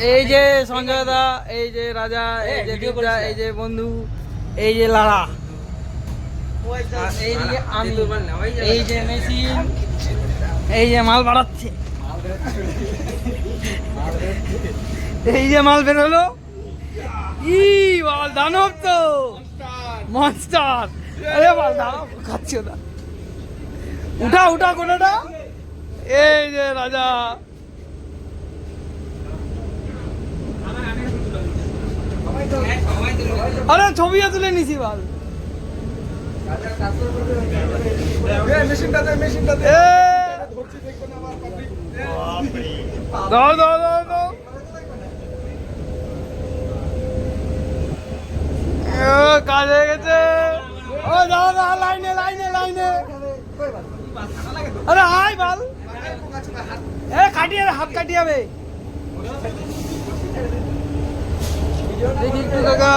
এই যে সঞ্জয় দা, এই যে রাজা, এই যে দীপদা, এই যে বন্ধু, এই যে লালা, এই যে আমি, এই যে মেশিন, এই যে মাল বাড়াচ্ছে, এই যে মাল বেরোলো। ই বল দানব তো মনস্টার। আরে বল দাঁড়াও খাচ্ছি ওটা। উঠা উঠা কোনটা? এই যে রাজা। আরে ছবিও তুলে নিছি বল। দাও দাও দাও দাও। কাজ হয়ে গেছে। ও দাও দাও, লাইনে লাইনে লাইনে। আরে হাই বল। এ কাটিয়ে হাত কাটিয়ে যাবে। দেখি একটু কাকা।